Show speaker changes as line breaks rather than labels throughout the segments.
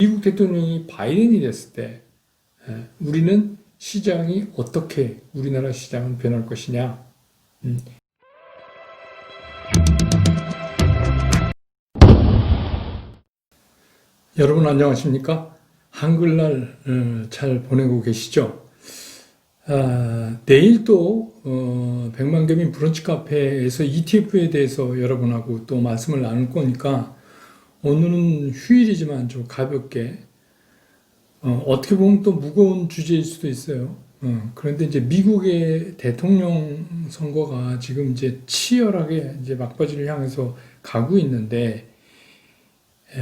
미국 대통령이 바이든이 됐을 때 우리는 시장이 어떻게 우리나라 시장은 변할 것이냐. 음. 여러분 안녕하십니까? 한글날 잘 보내고 계시죠? 내일 또 백만개민 브런치 카페에서 ETF에 대해서 여러분하고 또 말씀을 나눌 거니까 오늘은 휴일이지만 좀 가볍게 어떻게 보면 또 무거운 주제일 수도 있어요. 그런데 이제 미국의 대통령 선거가 지금 이제 치열하게 이제 막바지를 향해서 가고 있는데,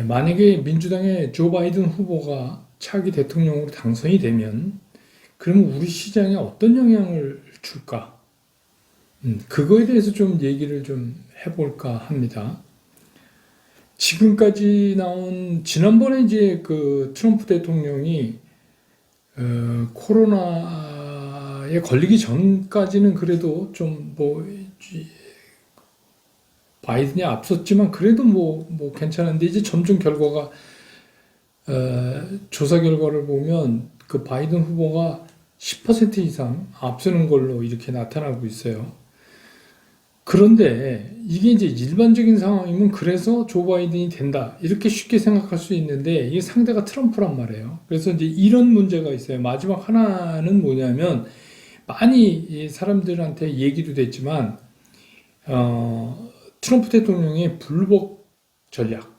만약에 민주당의 조 바이든 후보가 차기 대통령으로 당선이 되면, 그러면 우리 시장에 어떤 영향을 줄까? 그거에 대해서 좀 얘기를 좀 해볼까 합니다. 지금까지 나온 지난번에 이제 그 트럼프 대통령이 코로나에 걸리기 전까지는 그래도 좀 뭐 바이든이 앞섰지만 그래도 뭐 괜찮은데 이제 점점 결과가 조사 결과를 보면 그 바이든 후보가 10% 이상 앞서는 걸로 이렇게 나타나고 있어요. 그런데 이게 이제 일반적인 상황이면 그래서 조 바이든이 된다 이렇게 쉽게 생각할 수 있는데 이게 상대가 트럼프란 말이에요. 그래서 이제 이런 문제가 있어요. 마지막 하나는 뭐냐면 많이 사람들한테 얘기도 됐지만 트럼프 대통령의 불복 전략.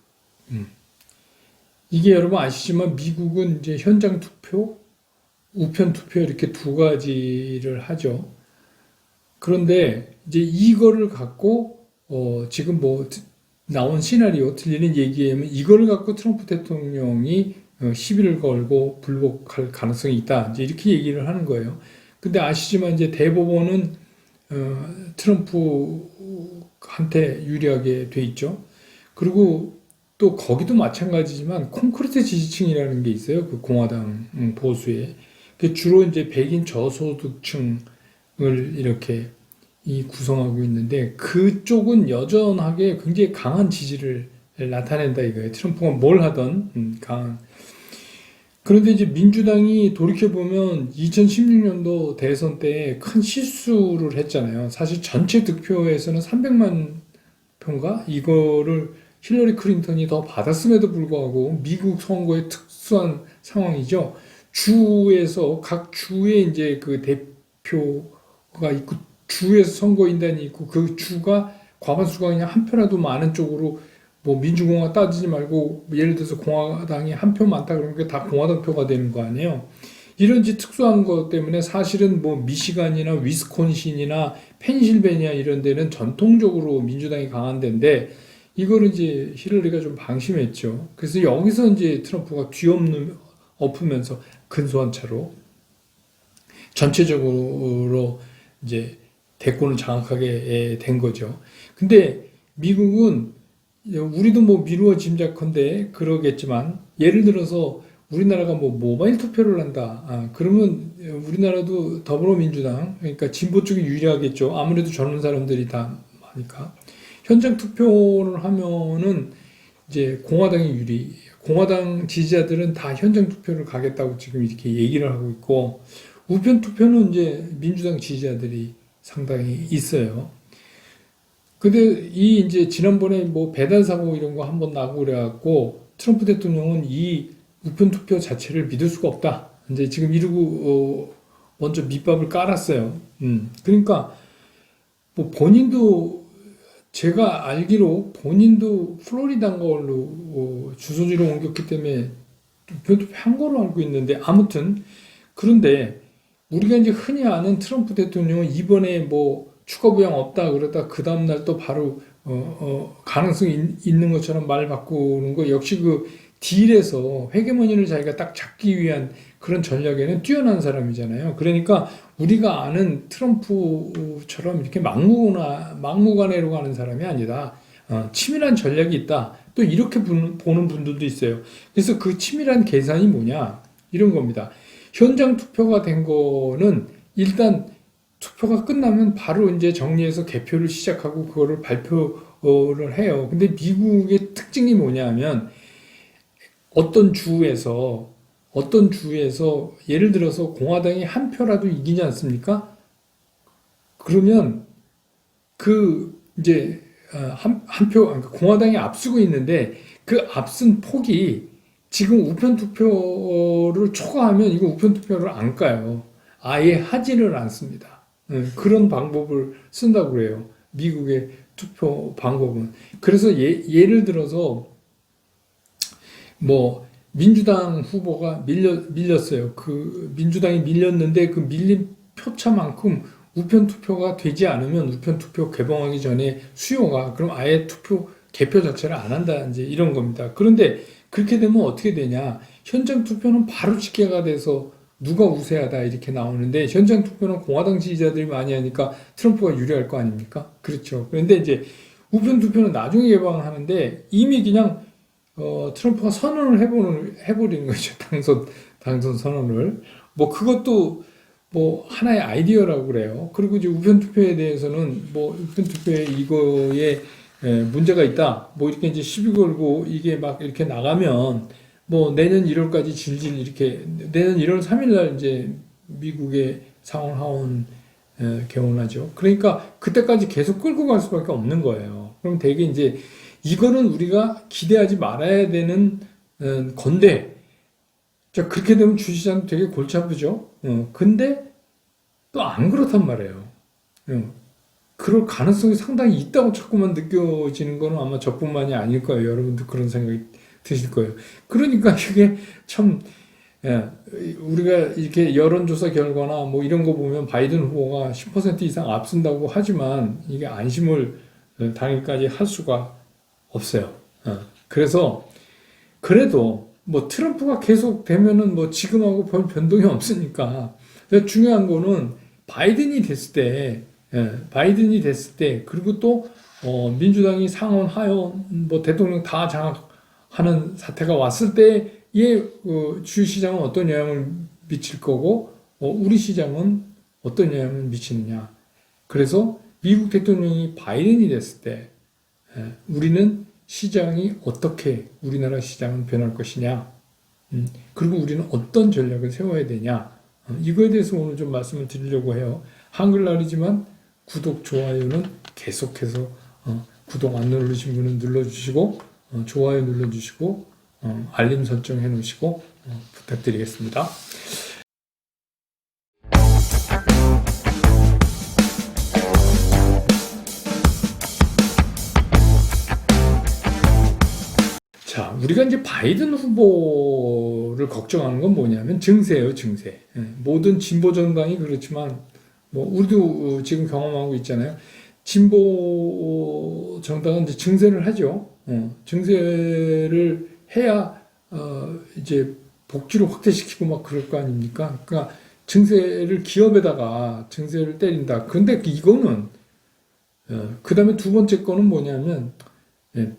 이게 여러분 아시지만 미국은 이제 현장 투표, 우편 투표 이렇게 두 가지를 하죠. 그런데 이제 이거를 갖고 지금 뭐 나온 시나리오 들리는 얘기에 면 이거를 갖고 트럼프 대통령이 시비를 걸고 불복할 가능성이 있다. 이제 이렇게 얘기를 하는 거예요. 근데 아시지만 이제 대법원은 트럼프한테 유리하게 돼 있죠. 그리고 또 거기도 마찬가지지만 콘크리트 지지층이라는 게 있어요. 그 공화당 보수에. 주로 이제 백인 저소득층을 이렇게 구성하고 있는데 그쪽은 여전하게 굉장히 강한 지지를 나타낸다 이거예요. 트럼프가 뭘 하던 강한. 그런데 이제 민주당이 돌이켜보면 2016년도 대선 때 큰 실수를 했잖아요. 사실 전체 득표에서는 300만 표인가? 이거를 힐러리 클린턴이 더 받았음에도 불구하고 미국 선거의 특수한 상황이죠. 주에서 각 주에 이제 그 대표가 있고 주에서 선거인단이 있고 그 주가 과반수가 그냥 한 표라도 많은 쪽으로 뭐 민주공화 따지지 말고 예를 들어서 공화당이 한 표 많다 그러면 그게 다 공화당 표가 되는 거 아니에요. 이런 이제 특수한 것 때문에 사실은 뭐 미시간이나 위스콘신이나 펜실베니아 이런 데는 전통적으로 민주당이 강한 데인데 이거를 이제 힐러리가 좀 방심했죠. 그래서 여기서 이제 트럼프가 엎으면서 근소한 차로 전체적으로 이제 대권을 장악하게 된 거죠. 근데 미국은 우리도 뭐 미루어 짐작컨대 그러겠지만 예를 들어서 우리나라가 뭐 모바일 투표를 한다. 그러면 우리나라도 더불어민주당 그러니까 진보 쪽이 유리하겠죠. 아무래도 젊은 사람들이 다 많으니까. 현장 투표를 하면은 이제 공화당이 유리. 공화당 지지자들은 다 현장 투표를 가겠다고 지금 이렇게 얘기를 하고 있고 우편 투표는 이제 민주당 지지자들이 상당히 있어요. 근데 이 이제 지난번에 뭐 배달 사고 이런 거 한번 나고 그래갖고 트럼프 대통령은 이 우편 투표 자체를 믿을 수가 없다. 이제 지금 이러고 먼저 밑밥을 깔았어요. 그러니까 뭐 본인도 제가 알기로 본인도 플로리다인 걸로 주소지로 옮겼기 때문에 우편 투표한 걸로 알고 있는데 아무튼 그런데 우리가 이제 흔히 아는 트럼프 대통령은 이번에 뭐 추가 부양 없다 그러다 그 다음날 또 바로 가능성이 있는 것처럼 말 바꾸는 거 역시 그 딜에서 회계머니를 자기가 딱 잡기 위한 그런 전략에는 뛰어난 사람이잖아요. 그러니까 우리가 아는 트럼프처럼 이렇게 막무가내로 가는 사람이 아니다. 치밀한 전략이 있다. 또 이렇게 보는 분들도 있어요. 그래서 그 치밀한 계산이 뭐냐 이런 겁니다. 현장 투표가 된 거는 일단 투표가 끝나면 바로 이제 정리해서 개표를 시작하고 그거를 발표를 해요. 근데 미국의 특징이 뭐냐면 어떤 주에서 예를 들어서 공화당이 한 표라도 이기지 않습니까? 그러면 그 이제 한 표, 그러니까 공화당이 앞서고 있는데 그 앞선 폭이 지금 우편 투표를 초과하면 이거 우편 투표를 안 까요. 아예 하지를 않습니다. 그런 방법을 쓴다고 그래요. 미국의 투표 방법은. 그래서 예를 들어서 뭐 민주당 후보가 밀렸어요. 그 민주당이 밀렸는데 그 밀린 표차만큼 우편 투표가 되지 않으면 우편 투표 개봉하기 전에 수요가 그럼 아예 투표 개표 자체를 안 한다 이제 이런 겁니다. 그런데 그렇게 되면 어떻게 되냐? 현장 투표는 바로 집계가 돼서 누가 우세하다 이렇게 나오는데 현장 투표는 공화당 지지자들이 많이 하니까 트럼프가 유리할 거 아닙니까? 그렇죠. 그런데 이제 우편 투표는 나중에 개방하는데 이미 그냥 트럼프가 선언을 해버리는 거죠. 당선 선언을. 뭐 그것도 뭐 하나의 아이디어라고 그래요. 그리고 이제 우편 투표에 대해서는 뭐 우편 투표에 이거에 문제가 있다. 뭐 이렇게 이제 시비 걸고 이게 막 이렇게 나가면 뭐 내년 1월까지 질질 이렇게 내년 1월 3일 날 이제 미국의 상원 하원 개원하죠. 그러니까 그때까지 계속 끌고 갈 수밖에 없는 거예요. 그럼 되게 이제 이거는 우리가 기대하지 말아야 되는 건데 자 그렇게 되면 주시장도 되게 골치 아프죠. 근데 또 안 그렇단 말이에요. 그럴 가능성이 상당히 있다고 자꾸만 느껴지는 거는 아마 저뿐만이 아닐 거예요. 여러분도 그런 생각이 드실 거예요. 그러니까 이게 참 우리가 이렇게 여론조사 결과나 뭐 이런 거 보면 바이든 후보가 10% 이상 앞선다고 하지만 이게 안심을 당일까지 할 수가 없어요. 그래서 그래도 뭐 트럼프가 계속 되면은 뭐 지금하고 별 변동이 없으니까 중요한 거는 바이든이 됐을 때 그리고 또 민주당이 상원 하원 뭐 대통령 다 장악하는 사태가 왔을 때의 주시장은 어떤 영향을 미칠 거고 우리 시장은 어떤 영향을 미치느냐. 그래서 미국 대통령이 바이든이 됐을 때 우리는 시장이 어떻게 우리나라 시장은 변할 것이냐. 그리고 우리는 어떤 전략을 세워야 되냐. 이거에 대해서 오늘 좀 말씀을 드리려고 해요. 한글날이지만 구독, 좋아요는 계속해서 구독 안 누르신 분은 눌러주시고 좋아요 눌러주시고 알림 설정 해놓으시고 부탁드리겠습니다. 자, 우리가 이제 바이든 후보를 걱정하는 건 뭐냐면 증세예요, 증세. 모든 진보 정당이 그렇지만 뭐 우리도 지금 경험하고 있잖아요. 진보 정당은 이제 증세를 하죠. 증세를 해야 이제 복지를 확대시키고 막 그럴 거 아닙니까? 그러니까 증세를 기업에다가 증세를 때린다. 근데 이거는 그다음에 두 번째 거는 뭐냐면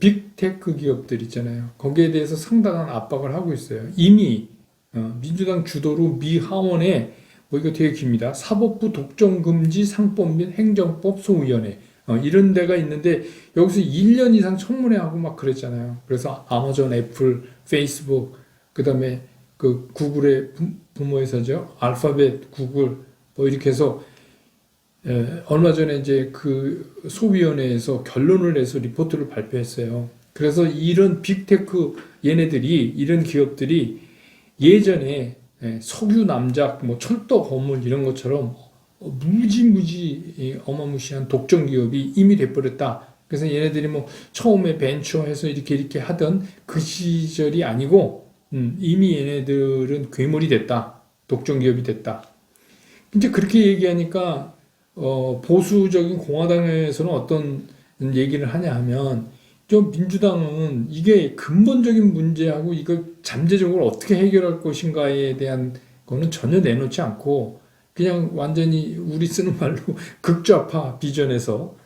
빅테크 기업들 있잖아요. 거기에 대해서 상당한 압박을 하고 있어요. 이미 민주당 주도로 미 하원에 뭐 이거 되게 깁니다. 사법부 독점금지 상법 및 행정법 소위원회 이런 데가 있는데 여기서 1년 이상 청문회하고 막 그랬잖아요. 그래서 아마존, 애플, 페이스북 그다음에 그 구글의 부모회사죠. 알파벳, 구글 뭐 이렇게 해서 얼마 전에 이제 그 소위원회에서 결론을 내서 리포트를 발표했어요. 그래서 이런 빅테크 이런 기업들이 예전에 석유 남작, 뭐 철도 건물 이런 것처럼 무지 어마무시한 독점 기업이 이미 돼버렸다. 그래서 얘네들이 뭐 처음에 벤처해서 이렇게 하던 그 시절이 아니고 이미 얘네들은 괴물이 됐다. 독점 기업이 됐다. 이제 그렇게 얘기하니까 보수적인 공화당에서는 어떤 얘기를 하냐 하면 좀 민주당은 이게 근본적인 문제하고 이걸 잠재적으로 어떻게 해결할 것인가에 대한 거는 전혀 내놓지 않고 그냥 완전히 우리 쓰는 말로 극좌파 비전에서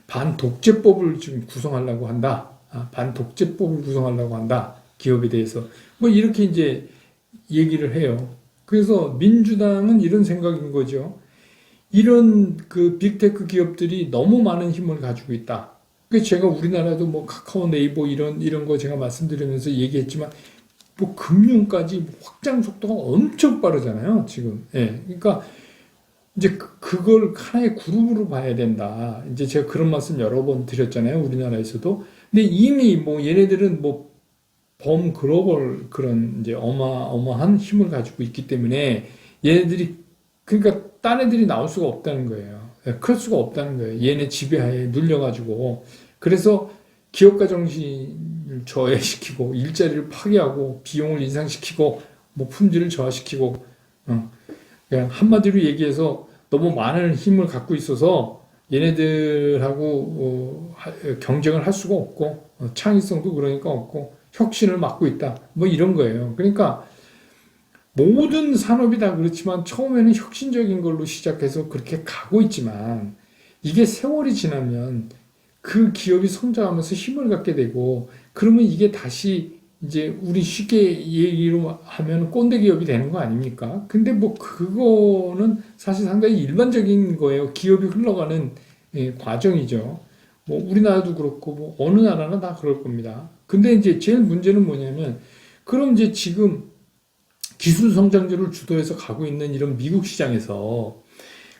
반독재법을 지금 구성하려고 한다. 반독재법을 구성하려고 한다. 기업에 대해서. 뭐 이렇게 이제 얘기를 해요. 그래서 민주당은 이런 생각인 거죠. 이런 그 빅테크 기업들이 너무 많은 힘을 가지고 있다. 그래서 제가 우리나라도 뭐 카카오 네이버 이런 거 제가 말씀드리면서 얘기했지만 뭐 금융까지 확장 속도가 엄청 빠르잖아요, 지금. 예. 그러니까 이제 그걸 하나의 그룹으로 봐야 된다. 이제 제가 그런 말씀 여러 번 드렸잖아요, 우리나라에서도. 근데 이미 뭐 얘네들은 뭐 범글로벌 그런 이제 어마어마한 힘을 가지고 있기 때문에 얘네들이 그러니까 딴 애들이 나올 수가 없다는 거예요. 예, 클 수가 없다는 거예요. 얘네 지배하에 눌려가지고. 그래서 기업가 정신을 저해시키고 일자리를 파괴하고 비용을 인상시키고 뭐 품질을 저하시키고 그냥 한마디로 얘기해서 너무 많은 힘을 갖고 있어서 얘네들하고 경쟁을 할 수가 없고 창의성도 그러니까 없고 혁신을 막고 있다. 뭐 이런 거예요. 그러니까 모든 산업이 다 그렇지만 처음에는 혁신적인 걸로 시작해서 그렇게 가고 있지만 이게 세월이 지나면 그 기업이 성장하면서 힘을 갖게 되고 그러면 이게 다시 이제 우리 쉽게 얘기로 하면 꼰대 기업이 되는 거 아닙니까? 근데 뭐 그거는 사실 상당히 일반적인 거예요. 기업이 흘러가는 과정이죠. 뭐 우리나라도 그렇고 뭐 어느 나라나 다 그럴 겁니다. 근데 이제 제일 문제는 뭐냐면 그럼 이제 지금 기술 성장률을 주도해서 가고 있는 이런 미국 시장에서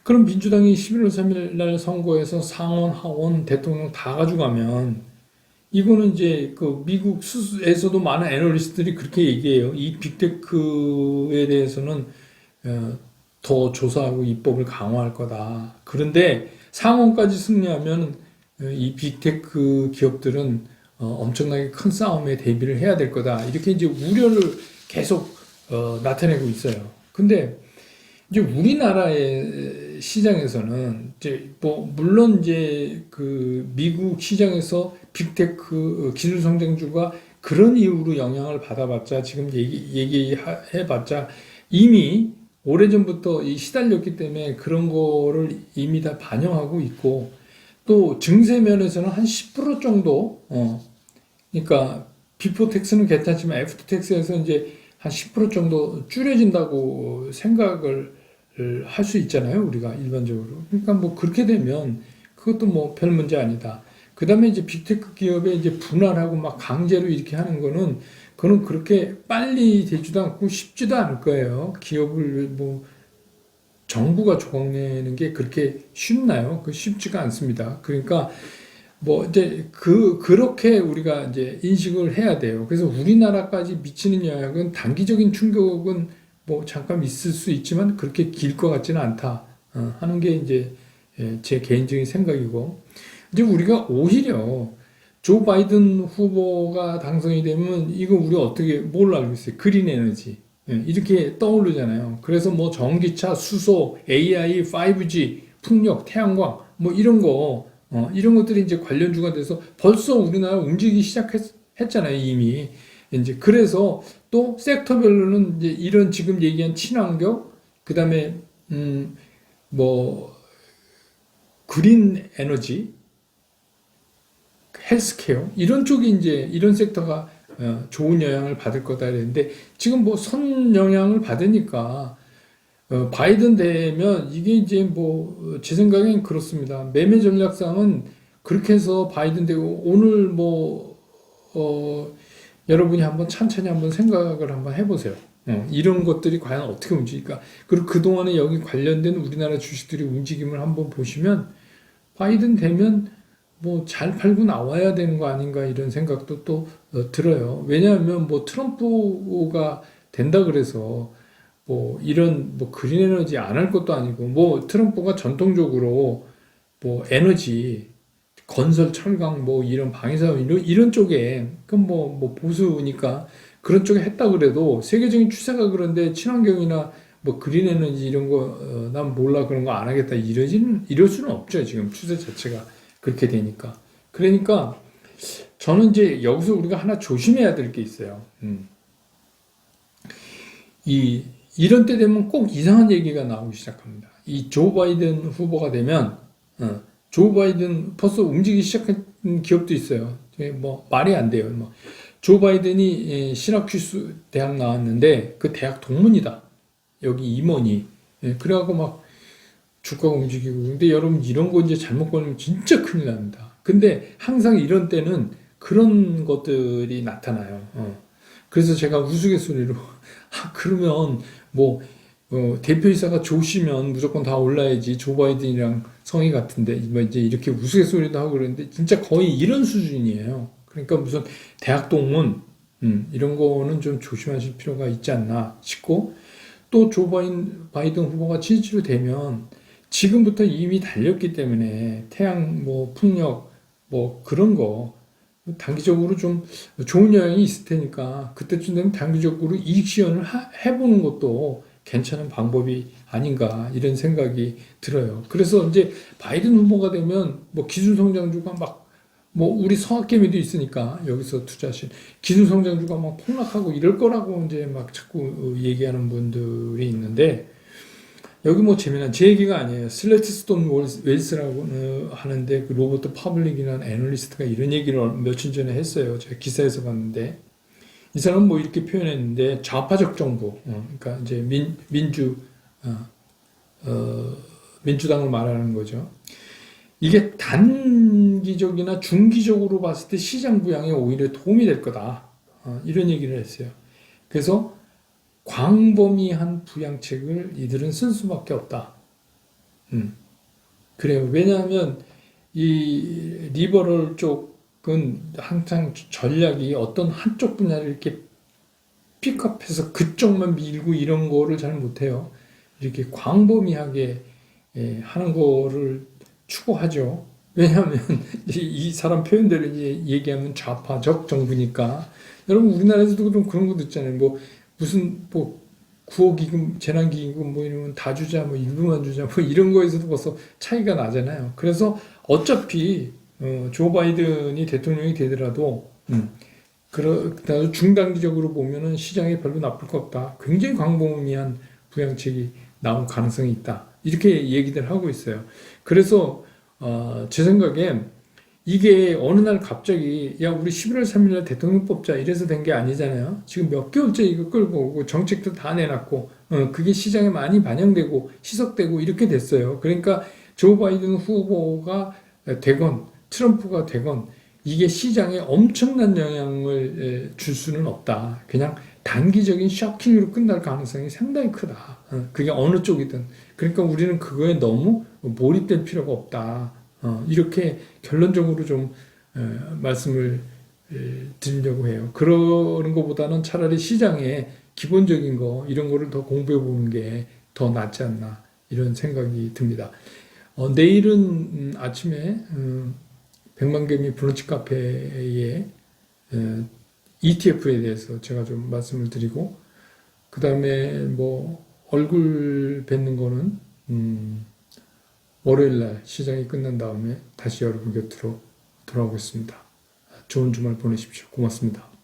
그럼 민주당이 11월 3일 날 선거에서 상원, 하원, 대통령 다 가져가면 이거는 이제 그 미국에서도 많은 애널리스트들이 그렇게 얘기해요. 이 빅테크에 대해서는 더 조사하고 입법을 강화할 거다. 그런데 상원까지 승리하면 이 빅테크 기업들은 엄청나게 큰 싸움에 대비를 해야 될 거다. 이렇게 이제 우려를 계속 나타내고 있어요. 근데 이제 우리나라의 시장에서는 이제 뭐 물론 이제 그 미국 시장에서 빅테크 기술 성장주가 그런 이유로 영향을 받아봤자 지금 얘기해봤자 이미 오래전부터 시달렸기 때문에 그런 거를 이미 다 반영하고 있고 또 증세 면에서는 한 10% 정도 그러니까 비포 텍스는 괜찮지만 애프터 텍스에서 이제 한 10% 정도 줄여진다고 생각을 할 수 있잖아요, 우리가 일반적으로. 그러니까 뭐 그렇게 되면 그것도 뭐 별 문제 아니다. 그 다음에 이제 빅테크 기업에 이제 분할하고 막 강제로 이렇게 하는 거는 그거는 그렇게 빨리 되지도 않고 쉽지도 않을 거예요. 기업을 뭐 정부가 조각내는 게 그렇게 쉽나요? 그 쉽지가 않습니다. 그러니까 뭐 이제 그렇게 우리가 이제 인식을 해야 돼요. 그래서 우리나라까지 미치는 영향은 단기적인 충격은 뭐 잠깐 있을 수 있지만 그렇게 길 것 같지는 않다 하는 게 이제 제 개인적인 생각이고 이제 우리가 오히려 조 바이든 후보가 당선이 되면 이거 우리 어떻게 뭘 알고 있어요? 그린 에너지 이렇게 떠오르잖아요. 그래서 뭐 전기차, 수소, AI, 5G, 풍력, 태양광 뭐 이런 거 이런 것들이 이제 관련주가 돼서 벌써 우리나라 움직이기 시작했잖아요, 이미. 이제 그래서 또 섹터별로는 이제 이런 지금 얘기한 친환경, 그다음에 뭐 그린 에너지, 헬스케어 이런 쪽이 이제 이런 섹터가 좋은 영향을 받을 거다 그랬는데 지금 뭐 선 영향을 받으니까 바이든 되면 이게 이제 뭐 제 생각엔 그렇습니다. 매매 전략상은 그렇게 해서 바이든 되고 오늘 뭐 여러분이 한번 천천히 한번 생각을 한번 해보세요. 이런 것들이 과연 어떻게 움직일까? 그리고 그동안에 여기 관련된 우리나라 주식들이 움직임을 한번 보시면 바이든 되면 뭐 잘 팔고 나와야 되는 거 아닌가 이런 생각도 또 들어요. 왜냐하면 뭐 트럼프가 된다 그래서 뭐 이런 뭐 그린 에너지 안 할 것도 아니고 뭐 트럼프가 전통적으로 뭐 에너지 건설 철강 뭐 이런 방위사업 이런 쪽에 그럼 뭐 보수니까 그런 쪽에 했다 그래도 세계적인 추세가 그런데 친환경이나 뭐 그린 에너지 이런 거 난 몰라 그런 거 안 하겠다 이럴 수는 없죠. 지금 추세 자체가 그렇게 되니까. 그러니까 저는 이제 여기서 우리가 하나 조심해야 될 게 있어요. 이런 때 되면 꼭 이상한 얘기가 나오기 시작합니다. 이 조 바이든 후보가 되면 조 바이든 벌써 움직이기 시작한 기업도 있어요. 뭐 말이 안 돼요. 조 바이든이 시라큐스 대학 나왔는데 그 대학 동문이다. 여기 임원이. 그래갖고 막 주가가 움직이고. 근데 여러분 이런 거 이제 잘못 걸리면 진짜 큰일 납니다. 근데 항상 이런 때는 그런 것들이 나타나요. 그래서 제가 우스갯소리로 그러면 뭐 대표이사가 조시면 무조건 다 올라야지 조 바이든이랑 성이 같은데 뭐 이제 이렇게 우스갯소리도 하고 그러는데 진짜 거의 이런 수준이에요. 그러니까 무슨 대학 동문 이런 거는 좀 조심하실 필요가 있지 않나 싶고 또 조 바이든 후보가 진실로 되면 지금부터 이미 달렸기 때문에 태양 뭐 풍력 뭐 그런 거 단기적으로 좀 좋은 영향이 있을 테니까 그때쯤 되면 단기적으로 이익 시연을 해보는 것도 괜찮은 방법이 아닌가 이런 생각이 들어요. 그래서 이제 바이든 후보가 되면 뭐 기술 성장주가 막 뭐 우리 성학개미도 있으니까 여기서 투자하신 기술 성장주가 막 폭락하고 이럴 거라고 이제 막 자꾸 얘기하는 분들이 있는데 여기 뭐 재미난 제 얘기가 아니에요. 슬래트스톤 웰스라고 하는데 그 로버트 파블릭이라는 애널리스트가 이런 얘기를 며칠 전에 했어요. 제가 기사에서 봤는데 이 사람은 뭐 이렇게 표현했는데 좌파적 정부, 그러니까 이제 어, 민주당을 말하는 거죠. 이게 단기적이나 중기적으로 봤을 때 시장 부양에 오히려 도움이 될 거다. 이런 얘기를 했어요. 그래서 광범위한 부양책을 이들은 쓸 수밖에 없다. 그래요. 왜냐하면 이 리버럴 쪽은 항상 전략이 어떤 한쪽 분야를 이렇게 픽업해서 그쪽만 밀고 이런 거를 잘 못해요. 이렇게 광범위하게 하는 거를 추구하죠. 왜냐하면 이 사람 표현대로 이제 얘기하면 좌파적 정부니까. 여러분 우리나라에서도 좀 그런 거 있잖아요. 뭐 무슨 뭐 구호기금, 재난기금 뭐 이러면 다 주자, 뭐 일부만 주자, 뭐 이런 거에서도 벌써 차이가 나잖아요. 그래서 어차피 조 바이든이 대통령이 되더라도 그다음 중단기적으로 보면은 시장에 별로 나쁠 것 없다. 굉장히 광범위한 부양책이 나올 가능성이 있다. 이렇게 얘기들 하고 있어요. 그래서 제 생각에 이게 어느 날 갑자기 야 우리 11월 3일 날 대통령 뽑자 이래서 된 게 아니잖아요. 지금 몇 개월째 이거 끌고 오고 정책도 다 내놨고 그게 시장에 많이 반영되고 희석되고 이렇게 됐어요. 그러니까 조 바이든 후보가 되건 트럼프가 되건 이게 시장에 엄청난 영향을 줄 수는 없다. 그냥 단기적인 쇼킹으로 끝날 가능성이 상당히 크다. 그게 어느 쪽이든. 그러니까 우리는 그거에 너무 몰입될 필요가 없다. 이렇게 결론적으로 좀 말씀을 드리려고 해요. 그러는 것보다는 차라리 시장의 기본적인 거 이런 거를 더 공부해 보는 게 더 낫지 않나 이런 생각이 듭니다. 내일은 아침에 백만개미 브런치 카페에 ETF에 대해서 제가 좀 말씀을 드리고 그 다음에 뭐 얼굴 뵙는 거는 월요일날 시장이 끝난 다음에 다시 여러분 곁으로 돌아오겠습니다. 좋은 주말 보내십시오. 고맙습니다.